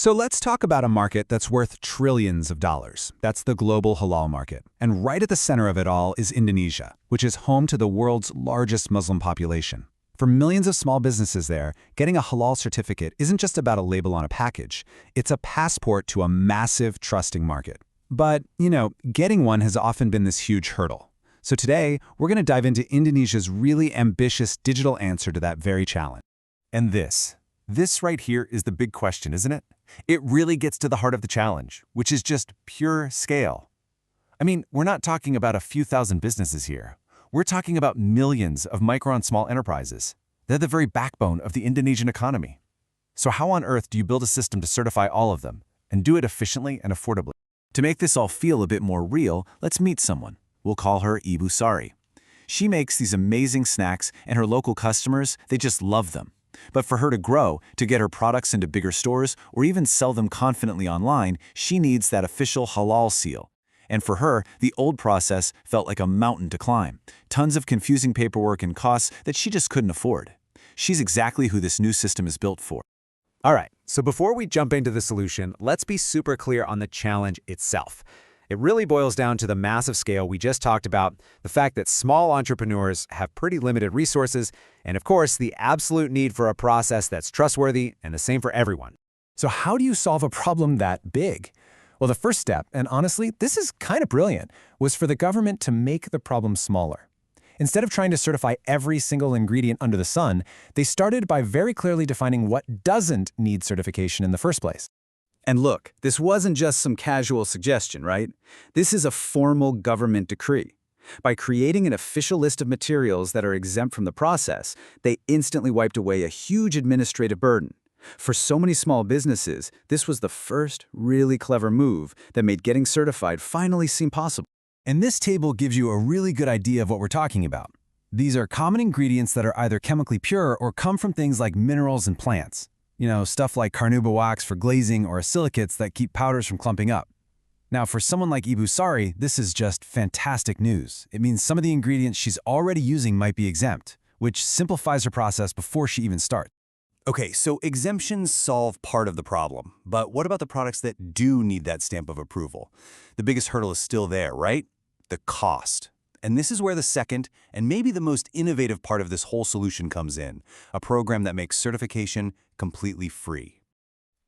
So let's talk about a market that's worth trillions of dollars. That's the global halal market. And right at the center of it all is Indonesia, which is home to the world's largest Muslim population. For millions of small businesses there, getting a halal certificate isn't just about a label on a package. It's a passport to a massive, trusting market. But, getting one has often been this huge hurdle. So today, we're going to dive into Indonesia's really ambitious digital answer to that very challenge. And this right here is the big question, isn't it? It really gets to the heart of the challenge, which is just pure scale. I mean, we're not talking about a few thousand businesses here. We're talking about millions of micro and small enterprises. They're the very backbone of the Indonesian economy. So how on earth do you build a system to certify all of them and do it efficiently and affordably? To make this all feel a bit more real, let's meet someone. We'll call her Ibu Sari. She makes these amazing snacks, and her local customers, they just love them. But for her to grow, to get her products into bigger stores, or even sell them confidently online, she needs that official halal seal. And for her, the old process felt like a mountain to climb. Tons of confusing paperwork and costs that she just couldn't afford. She's exactly who this new system is built for. All right, so before we jump into the solution, let's be super clear on the challenge itself. It really boils down to the massive scale we just talked about, the fact that small entrepreneurs have pretty limited resources, and of course, the absolute need for a process that's trustworthy and the same for everyone. So how do you solve a problem that big? Well, the first step, and honestly, this is kind of brilliant, was for the government to make the problem smaller. Instead of trying to certify every single ingredient under the sun, they started by very clearly defining what doesn't need certification in the first place. And look, this wasn't just some casual suggestion, right? This is a formal government decree. By creating an official list of materials that are exempt from the process, they instantly wiped away a huge administrative burden. For so many small businesses, this was the first really clever move that made getting certified finally seem possible. And this table gives you a really good idea of what we're talking about. These are common ingredients that are either chemically pure or come from things like minerals and plants. Stuff like carnauba wax for glazing or silicates that keep powders from clumping up. Now, for someone like Ibu Sari, this is just fantastic news. It means some of the ingredients she's already using might be exempt, which simplifies her process before she even starts. Okay, so exemptions solve part of the problem, but what about the products that do need that stamp of approval? The biggest hurdle is still there, right? The cost. And this is where the second, and maybe the most innovative part of this whole solution comes in, a program that makes certification completely free.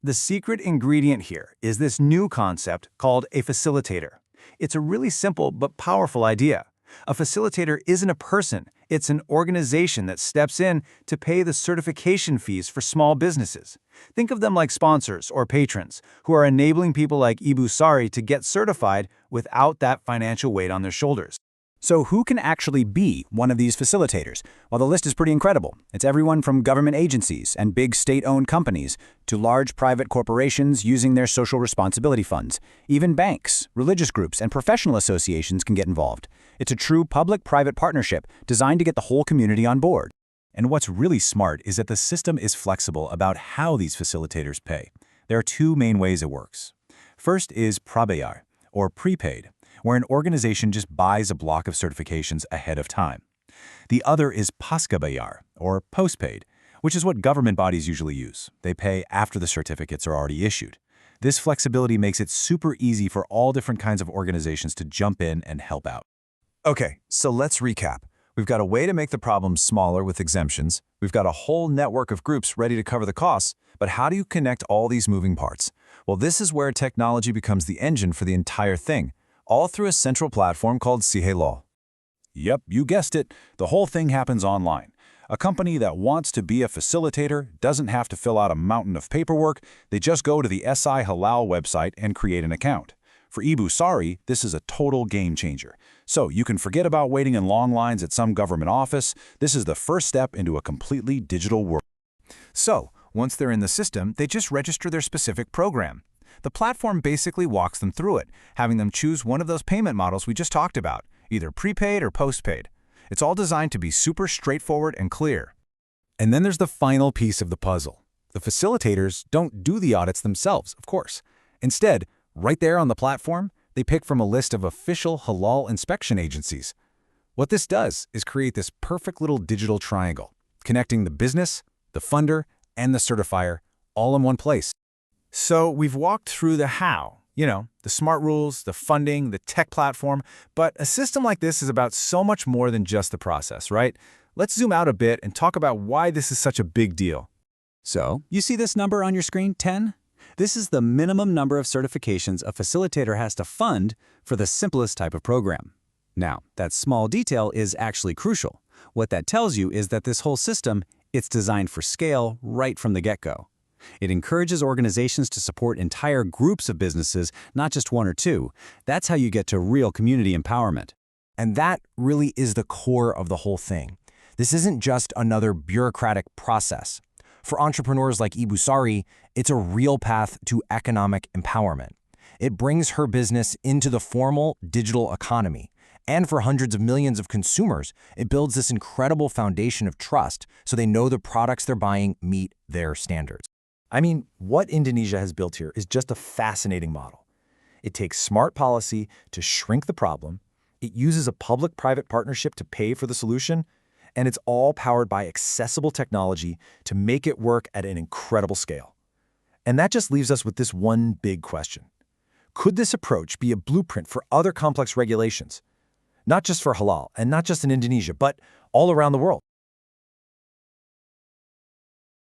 The secret ingredient here is this new concept called a facilitator. It's a really simple but powerful idea. A facilitator isn't a person, it's an organization that steps in to pay the certification fees for small businesses. Think of them like sponsors or patrons who are enabling people like Ibu Sari to get certified without that financial weight on their shoulders. So who can actually be one of these facilitators? Well, the list is pretty incredible. It's everyone from government agencies and big state-owned companies to large private corporations using their social responsibility funds. Even banks, religious groups, and professional associations can get involved. It's a true public-private partnership designed to get the whole community on board. And what's really smart is that the system is flexible about how these facilitators pay. There are two main ways it works. First is prabayar, or prepaid, where an organization just buys a block of certifications ahead of time. The other is pascabayar, or postpaid, which is what government bodies usually use. They pay after the certificates are already issued. This flexibility makes it super easy for all different kinds of organizations to jump in and help out. Okay, so let's recap. We've got a way to make the problem smaller with exemptions. We've got a whole network of groups ready to cover the costs, but how do you connect all these moving parts? Well, this is where technology becomes the engine for the entire thing, all through a central platform called SIHALAL. Yep, you guessed it. The whole thing happens online. A company that wants to be a facilitator doesn't have to fill out a mountain of paperwork. They just go to the SIHALAL website and create an account. For Ibu Sari, this is a total game changer. So you can forget about waiting in long lines at some government office. This is the first step into a completely digital world. So, once they're in the system, they just register their specific program. The platform basically walks them through it, having them choose one of those payment models we just talked about, either prepaid or postpaid. It's all designed to be super straightforward and clear. And then there's the final piece of the puzzle. The facilitators don't do the audits themselves, of course. Instead, right there on the platform, they pick from a list of official halal inspection agencies. What this does is create this perfect little digital triangle, connecting the business, the funder, and the certifier all in one place. So we've walked through the how, the smart rules, the funding, the tech platform, but a system like this is about so much more than just the process, right? Let's zoom out a bit and talk about why this is such a big deal. So, you see this number on your screen, 10? This is the minimum number of certifications a facilitator has to fund for the simplest type of program. Now, that small detail is actually crucial. What that tells you is that this whole system, it's designed for scale right from the get-go. It encourages organizations to support entire groups of businesses, not just one or two. That's how you get to real community empowerment. And that really is the core of the whole thing. This isn't just another bureaucratic process. For entrepreneurs like Ibusari, it's a real path to economic empowerment. It brings her business into the formal digital economy. And for hundreds of millions of consumers, it builds this incredible foundation of trust so they know the products they're buying meet their standards. I mean, what Indonesia has built here is just a fascinating model. It takes smart policy to shrink the problem, it uses a public-private partnership to pay for the solution, and it's all powered by accessible technology to make it work at an incredible scale. And that just leaves us with this one big question. Could this approach be a blueprint for other complex regulations? Not just for halal, and not just in Indonesia, but all around the world?